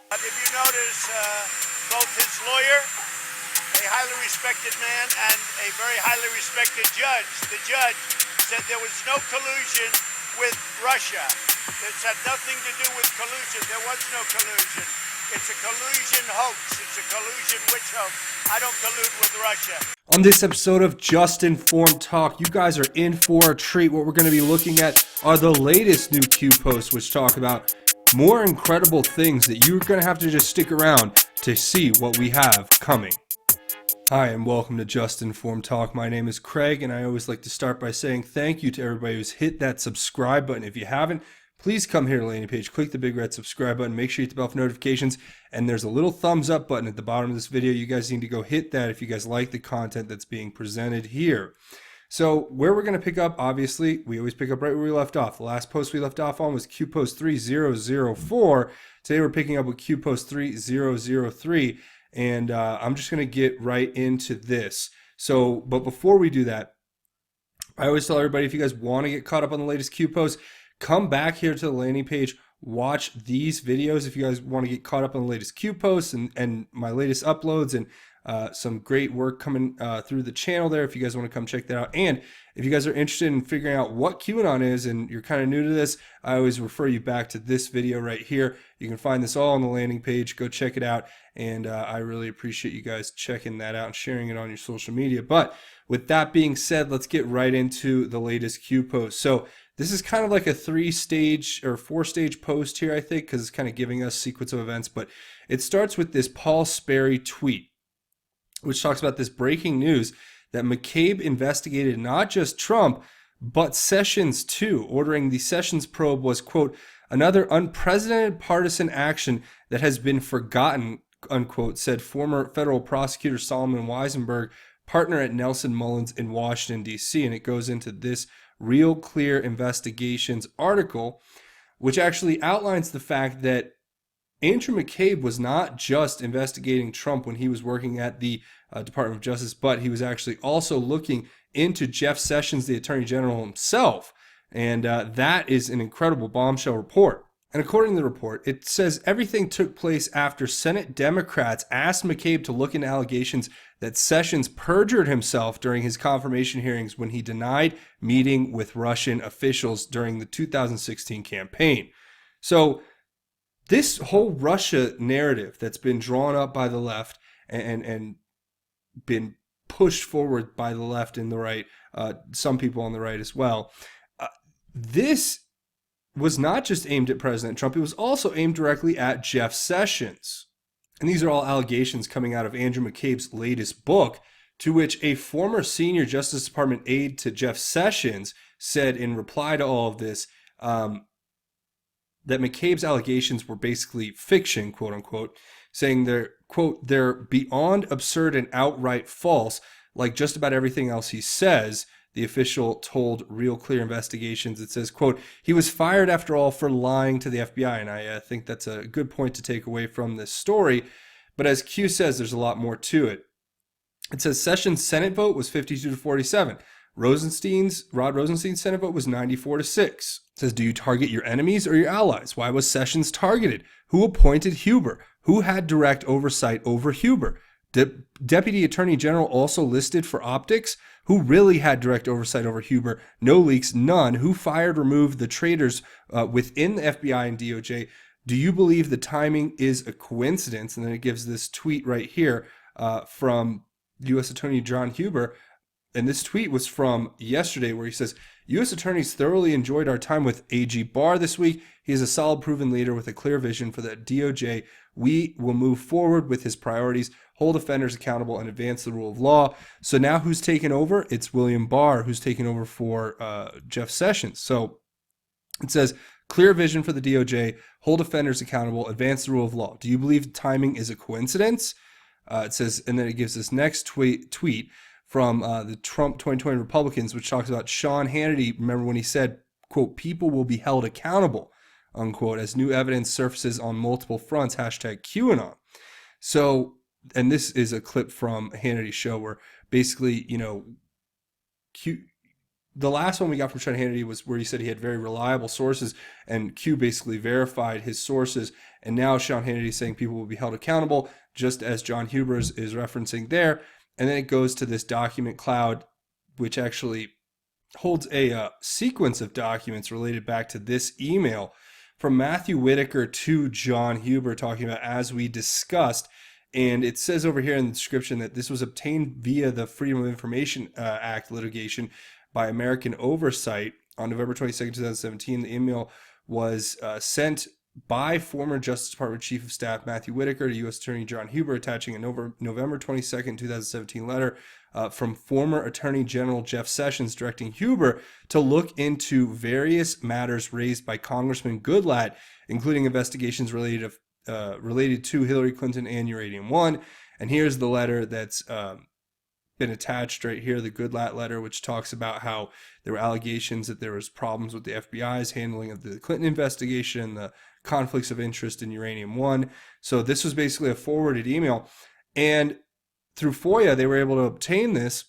If you notice, both his lawyer, a highly respected man, and a very highly respected judge, the judge said there was no collusion with Russia. This had nothing to do with collusion. There was no collusion. It's a collusion hoax. It's a collusion witch hoax. I don't collude with Russia. On this episode of Just Informed Talk, you guys are in for a treat. What we're going to be looking at are the latest new Q posts, which talk about more incredible things that you're going to have to just stick around to see what we have coming. Hi, and welcome to Just Informed Talk. My name is Craig, and I always like to start by saying thank you to everybody who's hit that subscribe button. If you haven't, please come here to the landing page, click the big red subscribe button, make sure you hit the bell for notifications, and there's a little thumbs up button at the bottom of this video. You guys need to go hit that if you guys like the content that's being presented here. So where we're going to pick up, obviously, we always pick up right where we left off. The last post we left off on was Q Post 3004. Today we're picking up with Q Post 3003, and I'm just going to get right into this. So, but before we do that, I always tell everybody, if you guys want to get caught up on the latest Q posts, come back here to the landing page, watch these videos if you guys want to get caught up on the latest Q posts and my latest uploads and some great work coming through the channel there if you guys want to come check that out. And if you guys are interested in figuring out what QAnon is and you're kind of new to this, I always refer you back to this video right here. You can find this all on the landing page. Go check it out. And I really appreciate you guys checking that out and sharing it on your social media. But with that being said, let's get right into the latest Q post. So this is kind of like a 3-stage or 4-stage post here, I think, because it's kind of giving us sequence of events. But it starts with this Paul Sperry tweet, which talks about this breaking news that McCabe investigated not just Trump, but Sessions too, ordering the Sessions probe was, quote, another unprecedented partisan action that has been forgotten, unquote, said former federal prosecutor Solomon Weisenberg, partner at Nelson Mullins in Washington, D.C. And it goes into this Real Clear Investigations article, which actually outlines the fact that Andrew McCabe was not just investigating Trump when he was working at the Department of Justice, but he was actually also looking into Jeff Sessions, the Attorney General himself. And that is an incredible bombshell report. And according to the report, it says everything took place after Senate Democrats asked McCabe to look into allegations that Sessions perjured himself during his confirmation hearings when he denied meeting with Russian officials during the 2016 campaign. So this whole Russia narrative that's been drawn up by the left and been pushed forward by the left and the right, some people on the right as well, this was not just aimed at President Trump, it was also aimed directly at Jeff Sessions. And these are all allegations coming out of Andrew McCabe's latest book, to which a former senior Justice Department aide to Jeff Sessions said in reply to all of this, that McCabe's allegations were basically fiction, quote unquote, saying they're, quote, they're beyond absurd and outright false, like just about everything else he says. The official told Real Clear Investigations, it says, quote, he was fired after all for lying to the FBI. And I think that's a good point to take away from this story. But as Q says, there's a lot more to it. It says Sessions' Senate vote was 52-47. Rod Rosenstein's Senate vote was 94-6. It says, do you target your enemies or your allies? Why was Sessions targeted? Who appointed Huber? Who had direct oversight over Huber? Deputy Attorney General also listed for optics? Who really had direct oversight over Huber? No leaks, none. Who fired, removed the traitors within the FBI and DOJ? Do you believe the timing is a coincidence? And then it gives this tweet right here from U.S. Attorney John Huber. And this tweet was from yesterday where he says, U.S. attorneys thoroughly enjoyed our time with AG Barr this week. He is a solid, proven leader with a clear vision for the DOJ. We will move forward with his priorities, hold offenders accountable, and advance the rule of law. So now who's taken over? It's William Barr who's taken over for Jeff Sessions. So it says, clear vision for the DOJ, hold offenders accountable, advance the rule of law. Do you believe timing is a coincidence? It says, and then it gives this next tweet from the Trump 2020 Republicans, which talks about Sean Hannity. Remember when he said, quote, people will be held accountable, unquote, as new evidence surfaces on multiple fronts, hashtag QAnon. So, and this is a clip from Hannity's show where basically, you know, the last one we got from Sean Hannity was where he said he had very reliable sources, and Q basically verified his sources. And now Sean Hannity is saying people will be held accountable, just as John Huber is referencing there. And then it goes to this document cloud, which actually holds a sequence of documents related back to this email from Matthew Whitaker to John Huber, talking about as we discussed. And it says over here in the description that this was obtained via the Freedom of Information Act litigation by American Oversight on November 22nd, 2017. The email was sent by former Justice Department Chief of Staff Matthew Whitaker to U.S. Attorney John Huber, attaching a November 22nd, 2017 letter from former Attorney General Jeff Sessions directing Huber to look into various matters raised by Congressman Goodlatte, including investigations related to Hillary Clinton and Uranium One. And here's the letter that's been attached right here, the Goodlatte letter, which talks about how there were allegations that there was problems with the FBI's handling of the Clinton investigation, the conflicts of interest in Uranium One. So this was basically a forwarded email. And through FOIA, they were able to obtain this.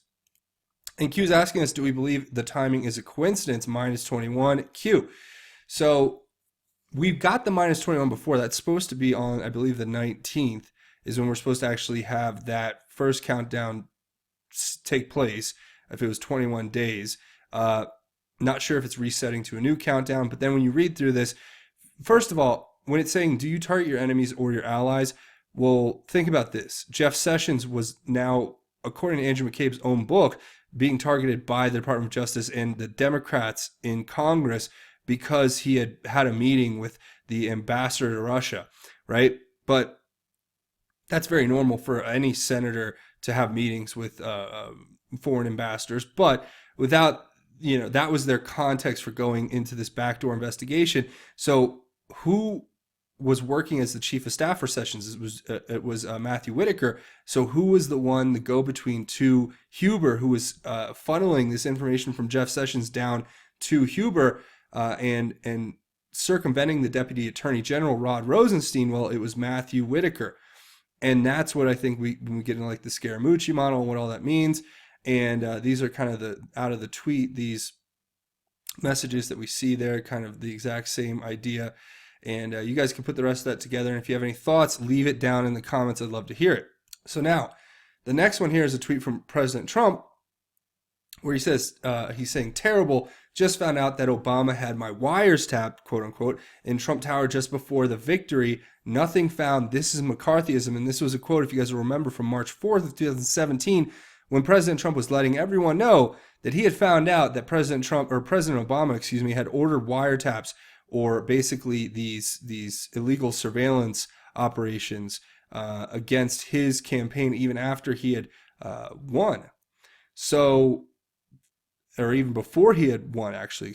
And Q's asking us, do we believe the timing is a coincidence? -21 Q. So we've got the -21 before. That's supposed to be on, I believe, the 19th is when we're supposed to actually have that first countdown take place, if it was 21 days. Not sure if it's resetting to a new countdown, but then when you read through this, first of all, when it's saying, do you target your enemies or your allies? Well, think about this. Jeff Sessions was now, according to Andrew McCabe's own book, being targeted by the Department of Justice and the Democrats in Congress because he had had a meeting with the ambassador to Russia, right? But that's very normal for any senator to have meetings with foreign ambassadors. But without, that was their context for going into this backdoor investigation. So who was working as the chief of staff for Sessions? It was Matthew Whitaker. So who was the one, the go-between to Huber, who was funneling this information from Jeff Sessions down to Huber and circumventing the Deputy Attorney General Rod Rosenstein? Well, it was Matthew Whitaker. And that's what I think when we get into like the Scaramucci model and what all that means. And these are kind of out of the tweet, these messages that we see there, kind of the exact same idea. And you guys can put the rest of that together. And if you have any thoughts, leave it down in the comments. I'd love to hear it. So now, the next one here is a tweet from President Trump where he says, he's saying, terrible, just found out that Obama had my wires tapped, quote unquote, in Trump Tower just before the victory. Nothing found. This is McCarthyism. And this was a quote, if you guys will remember, from March 4th of 2017, when President Trump was letting everyone know that he had found out that President Obama, had ordered wiretaps, or basically these illegal surveillance operations against his campaign, even after he had won. So, or even before he had won, actually,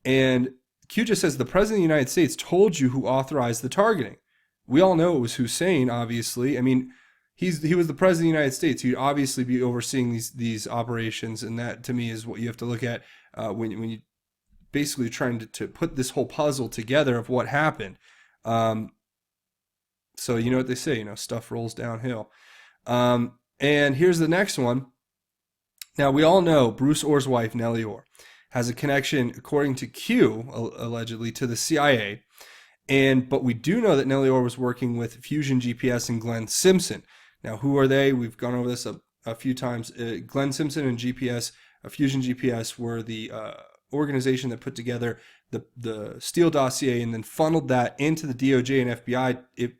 And Q just says, the President of the United States told you who authorized the targeting. We all know it was Hussein, obviously. I mean, he was the President of the United States. He'd obviously be overseeing these operations, and that, to me, is what you have to look at when you basically trying to put this whole puzzle together of what happened. So you know what they say, stuff rolls downhill. And here's the next one. Now, we all know Bruce Orr's wife, Nellie Orr, has a connection, according to Q, allegedly, to the CIA. But we do know that Nellie Orr was working with Fusion GPS and Glenn Simpson. Now, who are they? We've gone over this a few times. Glenn Simpson and Fusion GPS were the organization that put together the Steele dossier and then funneled that into the DOJ and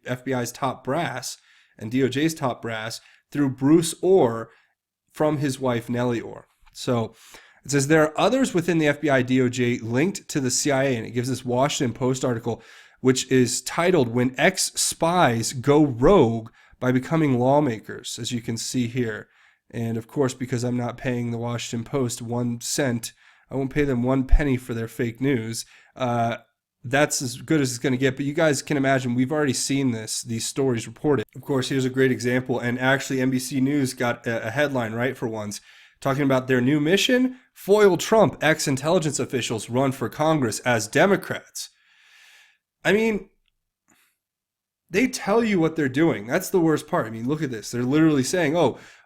FBI's top brass and DOJ's top brass through Bruce Orr from his wife Nellie Orr. So it says there are others within the FBI DOJ linked to the CIA, and it gives this Washington Post article which is titled "When Ex-Spies Go Rogue by Becoming Lawmakers," as you can see here. And of course, because I'm not paying the Washington Post 1 cent, I won't pay them 1 penny for their fake news. That's as good as it's going to get. But you guys can imagine, we've already seen these stories reported. Of course, here's a great example. And actually, NBC News got a headline right for once, talking about their new mission: foil Trump, ex-intelligence officials run for Congress as Democrats. I mean, they tell you what they're doing. That's the worst part. I mean, look at this. They're literally saying,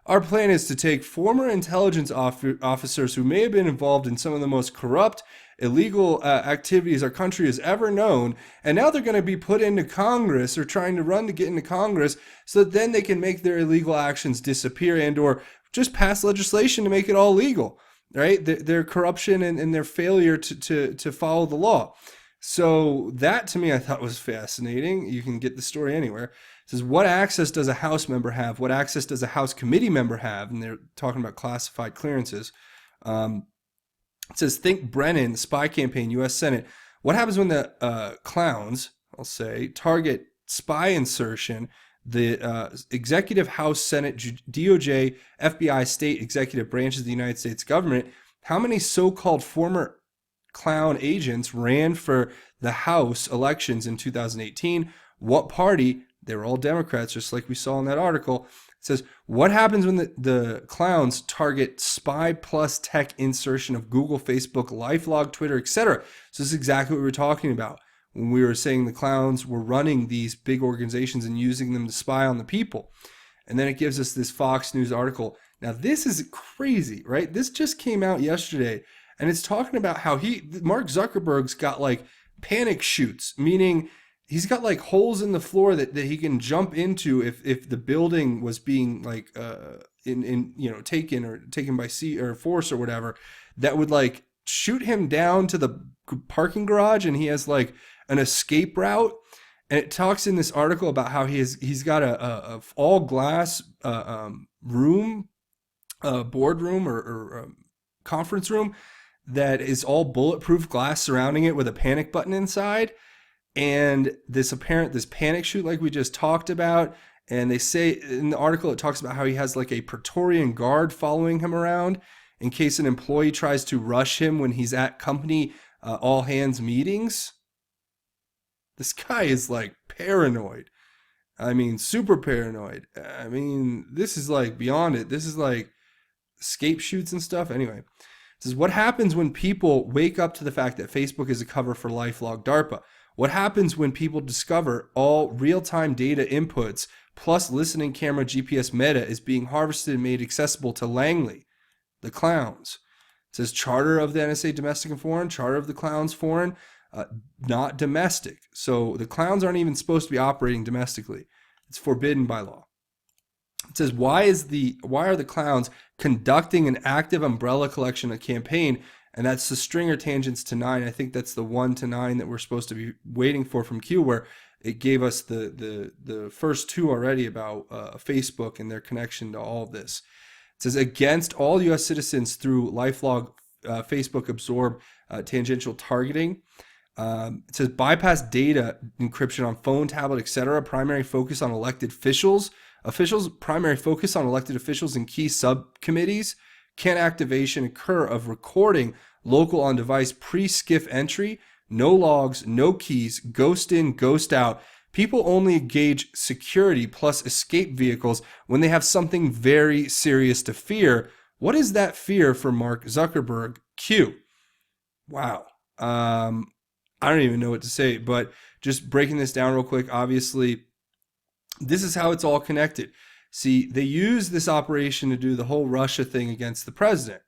Our plan is to take former intelligence officers who may have been involved in some of the most corrupt, illegal activities our country has ever known, and now they're going to be put into Congress or trying to run to get into Congress so that then they can make their illegal actions disappear and or just pass legislation to make it all legal, right? Their corruption and their failure to follow the law. So that to me I thought was fascinating. You can get the story anywhere. It says, what access does a House member have? What access does a House committee member have? And they're talking about classified clearances. It says, think Brennan, spy campaign, U.S. Senate. What happens when the clowns, I'll say, target spy insertion, the executive, House, Senate, DOJ, FBI, state executive branches of the United States government? How many so-called former clown agents ran for the House elections in 2018? What party? They were all Democrats, just like we saw in that article. It says, what happens when the clowns target spy plus tech insertion of Google, Facebook, LifeLog, Twitter, etc.? So this is exactly what we were talking about when we were saying the clowns were running these big organizations and using them to spy on the people. And then it gives us this Fox News article. Now, this is crazy, right? This just came out yesterday, and it's talking about how Mark Zuckerberg's got like panic chutes, meaning he's got like holes in the floor that he can jump into if the building was being like taken by sea or force or whatever, that would like shoot him down to the parking garage, and he has like an escape route. And it talks in this article about how he's got a all glass room, boardroom or conference room that is all bulletproof glass surrounding it with a panic button inside. And this panic chute like we just talked about. And they say in the article, it talks about how he has like a Praetorian guard following him around in case an employee tries to rush him when he's at company all hands meetings. This guy is like paranoid. I mean, super paranoid. I mean, this is like beyond it. This is like escape chutes and stuff. Anyway, it says, what happens when people wake up to the fact that Facebook is a cover for LifeLog DARPA? What happens when people discover all real-time data inputs plus listening camera GPS meta is being harvested and made accessible to Langley, the clowns? It says charter of the NSA domestic and foreign, charter of the clowns foreign, not domestic. So the clowns aren't even supposed to be operating domestically. It's forbidden by law. It says, why are the clowns conducting an active umbrella collection campaign? And that's the stringer tangents to 9. I think that's the 1 to 9 that we're supposed to be waiting for from Q, where it gave us the first 2 already about Facebook and their connection to all of this. It says, against all U.S. citizens through LifeLog, Facebook absorb tangential targeting. It says, bypass data encryption on phone, tablet, etc. Primary focus on elected officials. Primary focus on elected officials and key subcommittees. Can activation occur of recording local on device pre-skiff entry? No logs, no keys, ghost in, ghost out. People only engage security plus escape vehicles when they have something very serious to fear. What is that fear for Mark Zuckerberg? Q. Wow. I don't even know what to say, but just breaking this down real quick, obviously, this is how it's all connected. See, they use this operation to do the whole Russia thing against the president,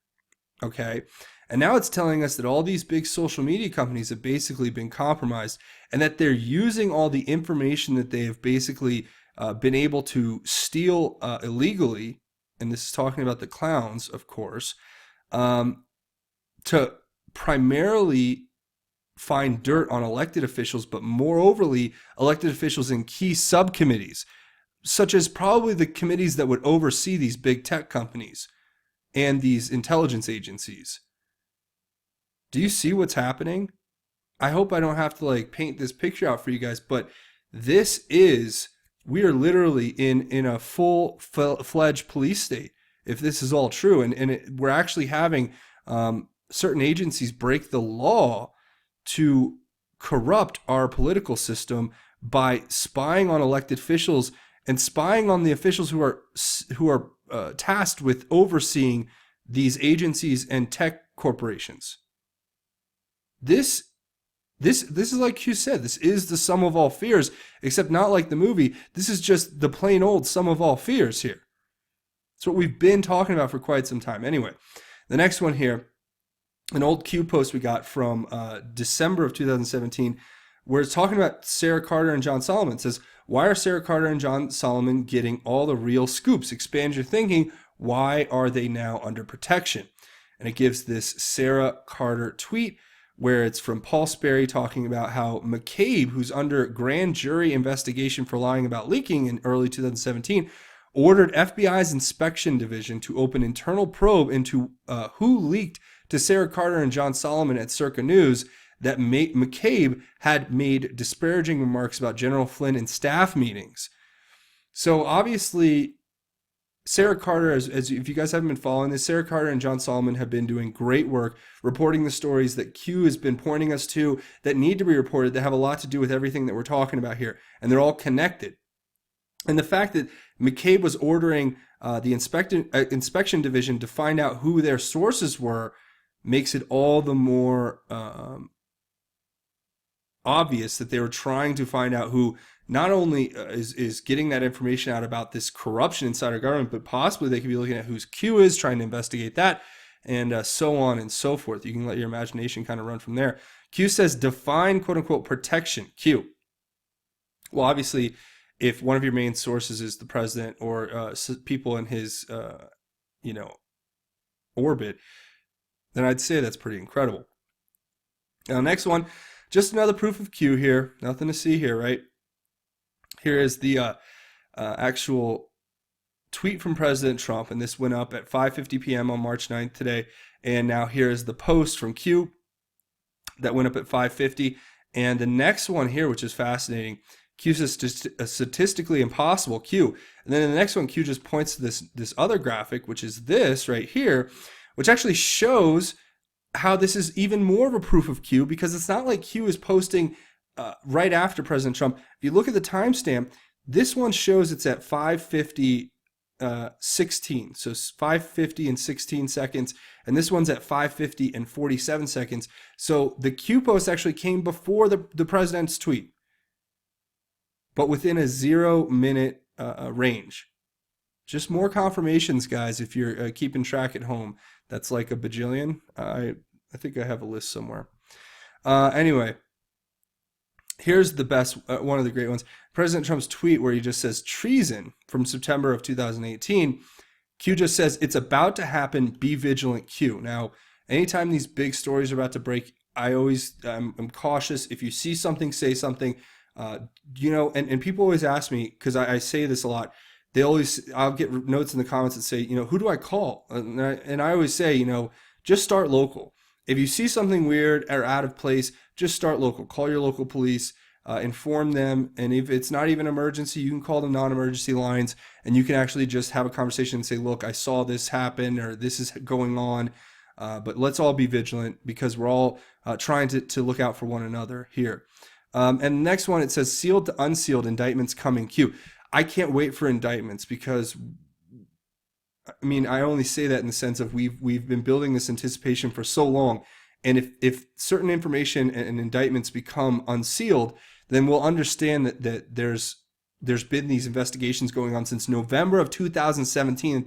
okay? And now it's telling us that all these big social media companies have basically been compromised and that they're using all the information that they have basically been able to steal illegally, and this is talking about the clowns, of course, to primarily find dirt on elected officials, but moreoverly, elected officials in key subcommittees, such as probably the committees that would oversee these big tech companies and these intelligence agencies. Do you see what's happening? I hope I don't have to like paint this picture out for you guys, but we are literally in a full-fledged police state if this is all true. And we're actually having certain agencies break the law to corrupt our political system by spying on elected officials and spying on the officials who are tasked with overseeing these agencies and tech corporations. This is like Q said, this is the sum of all fears, except not like the movie. This is just the plain old sum of all fears here. It's what we've been talking about for quite some time. Anyway, the next one here, an old Q post we got from December of 2017, where it's talking about Sarah Carter and John Solomon. It says, why are Sarah Carter and John Solomon getting all the real scoops? Expand your thinking. Why are they now under protection? And it gives this Sarah Carter tweet where it's from Paul Sperry talking about how McCabe, who's under grand jury investigation for lying about leaking in early 2017, ordered FBI's inspection division to open internal probe into who leaked to Sarah Carter and John Solomon at Circa News that McCabe had made disparaging remarks about General Flynn in staff meetings. So obviously, Sarah Carter, as if you guys haven't been following this, Sarah Carter and John Solomon have been doing great work reporting the stories that Q has been pointing us to that need to be reported, that have a lot to do with everything that we're talking about here. And they're all connected. And the fact that McCabe was ordering the inspection division to find out who their sources were makes it all the more obvious that they were trying to find out who not only is getting that information out about this corruption inside our government, but possibly they could be looking at whose Q is, trying to investigate that, and so on and so forth. You can let your imagination kind of run from there. Q says, define quote-unquote protection. Q. Well, obviously, if one of your main sources is the president or people in his, orbit, then I'd say that's pretty incredible. Now, next one, just another proof of Q here. Nothing to see here, right? Here is the actual tweet from President Trump, and this went up at 5:50 p.m. on March 9th today. And now here is the post from Q that went up at 5:50. And the next one here, which is fascinating, Q says statistically impossible, Q. And then in the next one, Q just points to this other graphic, which is this right here, which actually shows how this is even more of a proof of Q, because it's not like Q is posting right after President Trump. If you look at the timestamp, this one shows it's at 5:50, 16. So 5:50 and 16 seconds. And this one's at 5:50 and 47 seconds. So the Q post actually came before the president's tweet, but within a 0-minute range. Just more confirmations, guys, if you're keeping track at home. That's like a bajillion. I think I have a list somewhere. Anyway, here's the best, one of the great ones. President Trump's tweet where he just says treason from September of 2018. Q just says, it's about to happen, be vigilant, Q. Now, anytime these big stories are about to break, I'm cautious. If you see something, say something. And people always ask me, because I say this a lot, I'll get notes in the comments that say, who do I call? And I always say, just start local. If you see something weird or out of place, just start local. Call your local police, inform them. And if it's not even emergency, you can call the non-emergency lines, and you can actually just have a conversation and say, look, I saw this happen, or this is going on. But let's all be vigilant, because we're all trying to look out for one another here. And the next one, it says sealed to unsealed indictments coming, Q. I can't wait for indictments, because I only say that in the sense of we've been building this anticipation for so long. And if certain information and indictments become unsealed, then we'll understand that there's been these investigations going on since November of 2017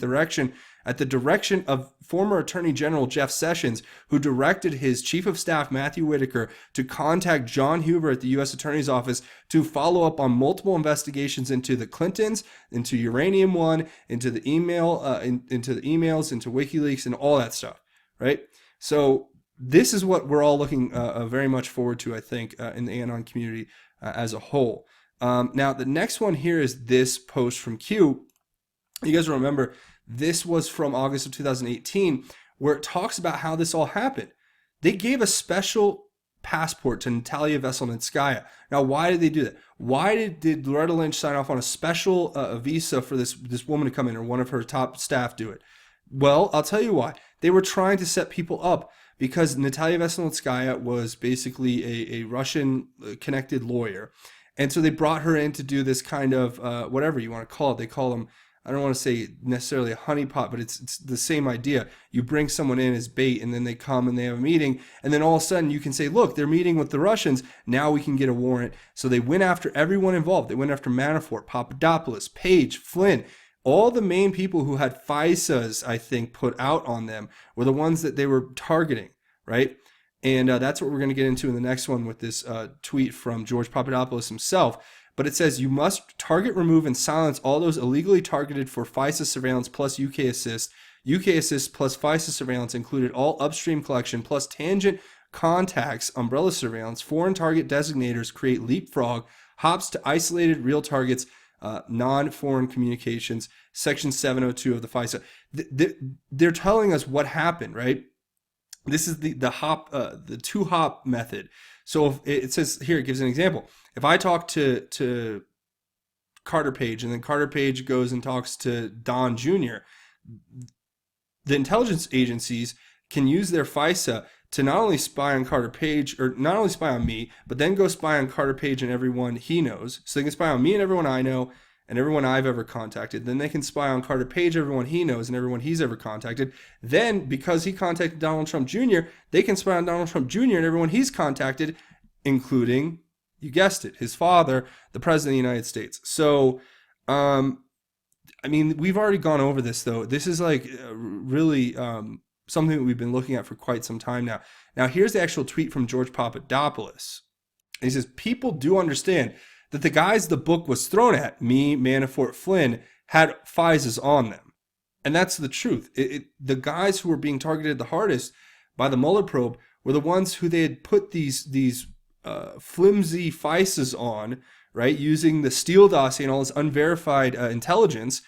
at the direction of former Attorney General Jeff Sessions, who directed his Chief of Staff Matthew Whitaker to contact John Huber at the U.S. Attorney's Office to follow up on multiple investigations into the Clintons, into Uranium One, into the emails, into WikiLeaks, and all that stuff, right? So this is what we're all looking very much forward to, I think, in the Anon community as a whole. Now, the next one here is this post from Q. You guys remember, this was from August of 2018, where it talks about how this all happened. They gave a special passport to Natalia Veselnitskaya. Now, why did they do that? Why did Loretta Lynch sign off on a special visa for this woman to come in, or one of her top staff do it? Well, I'll tell you why. They were trying to set people up, because Natalia Veselnitskaya was basically a Russian-connected lawyer. And so they brought her in to do this kind of, whatever you want to call it. They call them, I don't want to say necessarily a honeypot, but it's the same idea. You bring someone in as bait, and then they come and they have a meeting. And then all of a sudden you can say, look, they're meeting with the Russians. Now we can get a warrant. So they went after everyone involved. They went after Manafort, Papadopoulos, Page, Flynn, all the main people who had FISAs, I think, put out on them were the ones that they were targeting, right? And that's what we're going to get into in the next one with this tweet from George Papadopoulos himself. But it says, you must target, remove, and silence all those illegally targeted for FISA surveillance plus UK Assist. UK Assist plus FISA surveillance included all upstream collection plus tangent contacts, umbrella surveillance, foreign target designators create leapfrog, hops to isolated real targets, non-foreign communications, section 702 of the FISA. They're telling us what happened, right? This is the two hop method. So if it says here, it gives an example. If I talk to Carter Page and then Carter Page goes and talks to Don Jr., the intelligence agencies can use their FISA to not only spy on Carter Page, or not only spy on me, but then go spy on Carter Page and everyone he knows. So they can spy on me and everyone I know and everyone I've ever contacted. Then they can spy on Carter Page, everyone he knows and everyone he's ever contacted. Then, because he contacted Donald Trump Jr., they can spy on Donald Trump Jr. and everyone he's contacted, including, you guessed it, his father, the President of the United States. So, I mean, we've already gone over this, though. This is like really something that we've been looking at for quite some time now. Now, here's the actual tweet from George Papadopoulos. He says, people do understand that the guys the book was thrown at, me, Manafort, Flynn, had FISAs on them. And that's the truth. The guys who were being targeted the hardest by the Mueller probe were the ones who they had put these flimsy FISAs on, right, using the Steele dossier and all this unverified intelligence.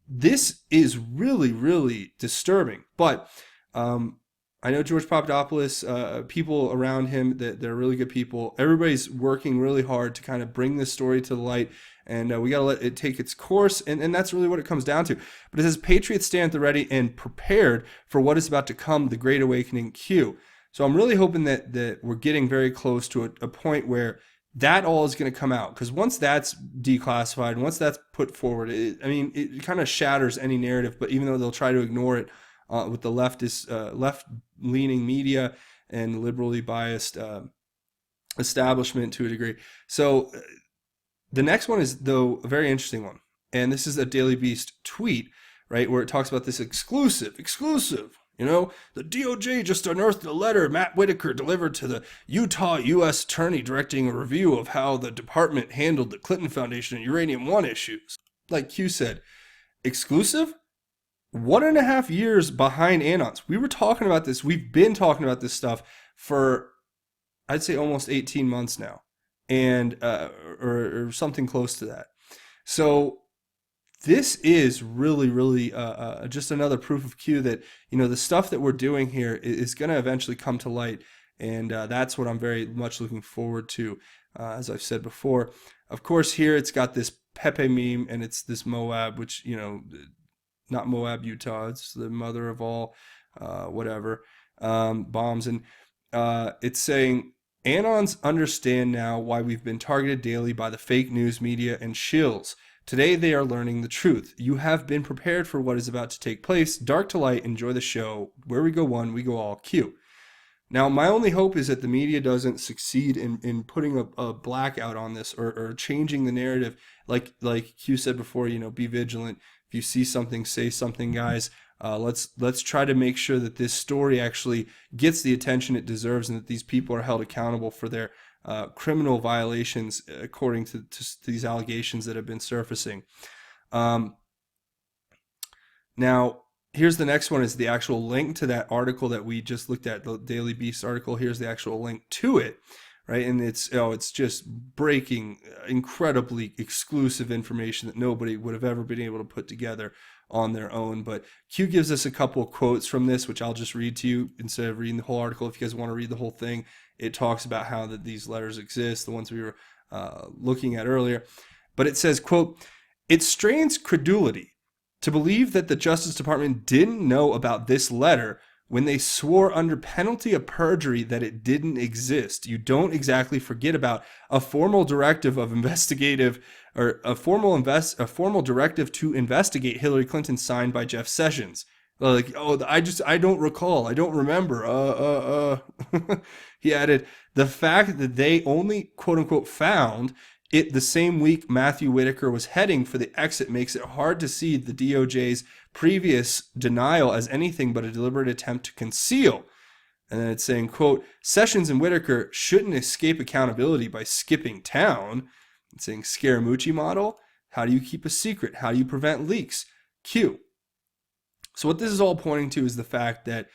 This is really, really disturbing. But I know George Papadopoulos, people around him, that they're really good people. Everybody's working really hard to kind of bring this story to the light, and we got to let it take its course, and that's really what it comes down to. But it says, Patriots stand at the ready and prepared for what is about to come, the Great Awakening Q. So I'm really hoping that we're getting very close to a point where that all is going to come out, because once that's declassified and once that's put forward, it kind of shatters any narrative. But even though they'll try to ignore it with the leftist, left-leaning media and liberally biased establishment to a degree. So the next one is, though, a very interesting one, and this is a Daily Beast tweet, right, where it talks about this exclusive. You know, the DOJ just unearthed a letter Matt Whitaker delivered to the Utah U.S. Attorney directing a review of how the department handled the Clinton Foundation and Uranium One issues. Like Q said, exclusive? 1.5 years behind Anons. We were talking about this. We've been talking about this stuff for, I'd say, almost 18 months now, and or something close to that. So this is really, really just another proof of Q that, you know, the stuff that we're doing here is going to eventually come to light. And that's what I'm very much looking forward to, as I've said before. Of course, here it's got this Pepe meme, and it's this Moab, which, you know, not Moab, Utah. It's the mother of all bombs. And it's saying, Anons understand now why we've been targeted daily by the fake news media and shills. Today they are learning the truth. You have been prepared for what is about to take place. Dark to light, enjoy the show. Where we go one, we go all. Q. Now, my only hope is that the media doesn't succeed in putting a blackout on this, or changing the narrative. Like Q said before, you know, be vigilant. If you see something, say something, guys. Let's try to make sure that this story actually gets the attention it deserves, and that these people are held accountable for their criminal violations according to these allegations that have been surfacing. Now, here's the next one, is the actual link to that article that we just looked at, the Daily Beast article. Here's the actual link to it, right? And it's just breaking, incredibly exclusive information that nobody would have ever been able to put together on their own. But Q gives us a couple of quotes from this, which I'll just read to you instead of reading the whole article. If you guys want to read the whole thing, it talks about how that these letters exist, the ones we were looking at earlier. But it says, quote, "It strains credulity to believe that the Justice Department didn't know about this letter when they swore under penalty of perjury that it didn't exist. You don't exactly forget about a formal directive of investigative, or a formal directive to investigate Hillary Clinton signed by Jeff Sessions." Like, I don't recall. I don't remember. He added, "The fact that they only, quote unquote, found The same week Matthew Whitaker was heading for the exit makes it hard to see the DOJ's previous denial as anything but a deliberate attempt to conceal. And then it's saying, quote, Sessions and Whitaker shouldn't escape accountability by skipping town. It's saying Scaramucci model. How do you keep a secret? How do you prevent leaks? Q. So what this is all pointing to is the fact that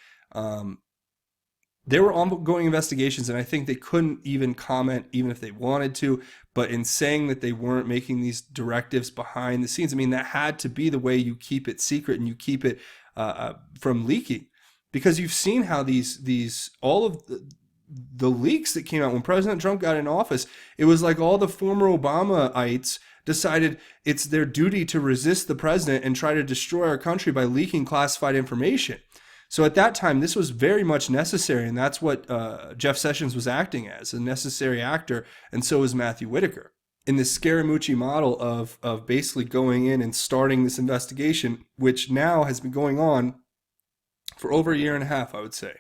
there were ongoing investigations, and I think they couldn't even comment even if they wanted to. But in saying that they weren't making these directives behind the scenes, I mean, that had to be the way you keep it secret and you keep it from leaking. Because you've seen how all of the leaks that came out when President Trump got in office, it was like all the former Obamaites decided it's their duty to resist the president and try to destroy our country by leaking classified information. So at that time, this was very much necessary, and that's what Jeff Sessions was acting as, a necessary actor, and so was Matthew Whitaker. In this Scaramucci model of basically going in and starting this investigation, which now has been going on for over a year and a half, I would say.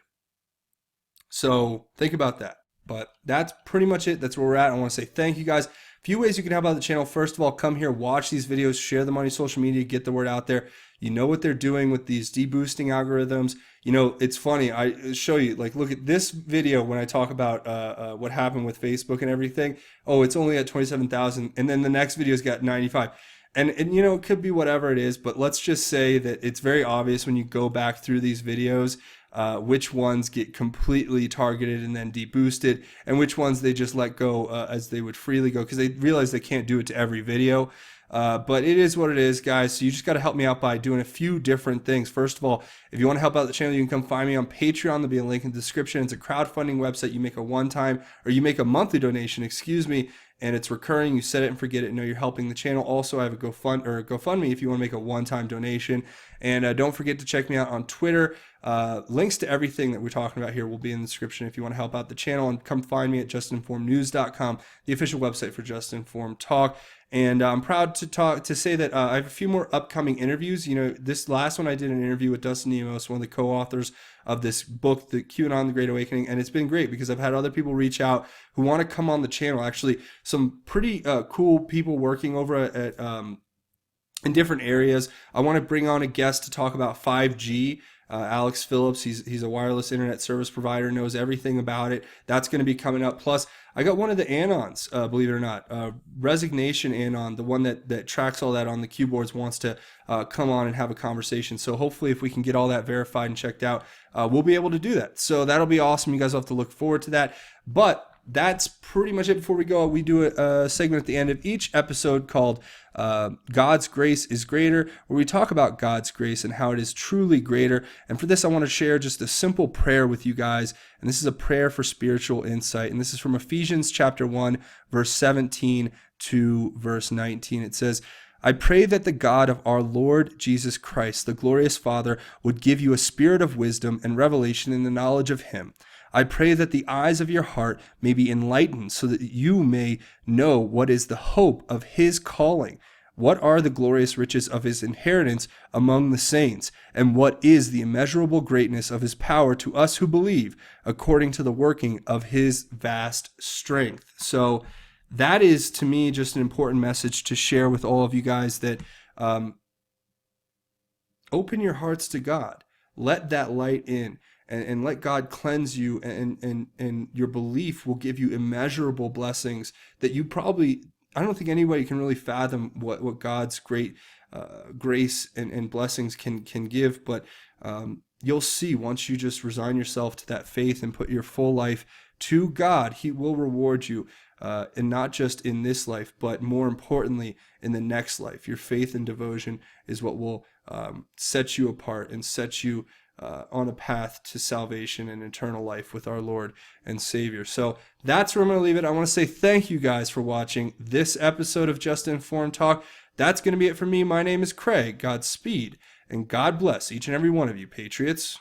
So think about that. But that's pretty much it. That's where we're at. I want to say thank you guys. A few ways you can help out the channel. First of all, come here, watch these videos, share them on your social media, get the word out there. You know what they're doing with these deboosting algorithms. You know, it's funny. I show you, like, look at this video when I talk about what happened with Facebook and everything. Oh, it's only at 27,000. And then the next video's got 95. And, you know, it could be whatever it is, but let's just say that it's very obvious when you go back through these videos which ones get completely targeted and then deboosted, and which ones they just let go as they would freely go, because they realize they can't do it to every video. But it is what it is, guys. So you just got to help me out by doing a few different things. First of all, if you want to help out the channel, you can come find me on Patreon. There'll be a link in the description. It's a crowdfunding website. You make a one-time, or you make a monthly donation, and it's recurring. You set it and forget it, and know you're helping the channel. Also, I have a GoFundMe if you want to make a one-time donation. And don't forget to check me out on Twitter. Links to everything that we're talking about here will be in the description if you want to help out the channel. And come find me at justinformednews.com, the official website for Just Informed Talk. And I'm proud to say that I have a few more upcoming interviews. You know, this last one I did an interview with Dustin Nemos, one of the co-authors of this book, The QAnon, The Great Awakening, and it's been great because I've had other people reach out who want to come on the channel. Actually, some pretty cool people working over at in different areas. I want to bring on a guest to talk about 5G. Alex Phillips, he's a wireless internet service provider, knows everything about it. That's going to be coming up. Plus, I got one of the Anons, believe it or not, Resignation Anon, the one that tracks all that on the Q boards, wants to come on and have a conversation. So hopefully if we can get all that verified and checked out, we'll be able to do that. So that'll be awesome. You guys will have to look forward to that. But that's pretty much it. Before we go, we do a segment at the end of each episode called God's Grace is Greater, where we talk about God's grace and how it is truly greater. And for this, I want to share just a simple prayer with you guys. And this is a prayer for spiritual insight. And this is from Ephesians chapter 1, verse 17 to verse 19. It says, I pray that the God of our Lord Jesus Christ, the glorious Father, would give you a spirit of wisdom and revelation in the knowledge of him. I pray that the eyes of your heart may be enlightened so that you may know what is the hope of his calling, what are the glorious riches of his inheritance among the saints, and what is the immeasurable greatness of his power to us who believe, according to the working of his vast strength. So that is, to me, just an important message to share with all of you guys, that open your hearts to God. Let that light in. And let God cleanse you, and your belief will give you immeasurable blessings that you probably, I don't think anybody can really fathom what God's great grace and blessings can give. But you'll see once you just resign yourself to that faith and put your full life to God, he will reward you. And not just in this life, but more importantly, in the next life. Your faith and devotion is what will set you apart and set you on a path to salvation and eternal life with our Lord and Savior. So that's where I'm going to leave it. I want to say thank you guys for watching this episode of Just Informed Talk. That's going to be it for me. My name is Craig. Godspeed, and God bless each and every one of you, Patriots.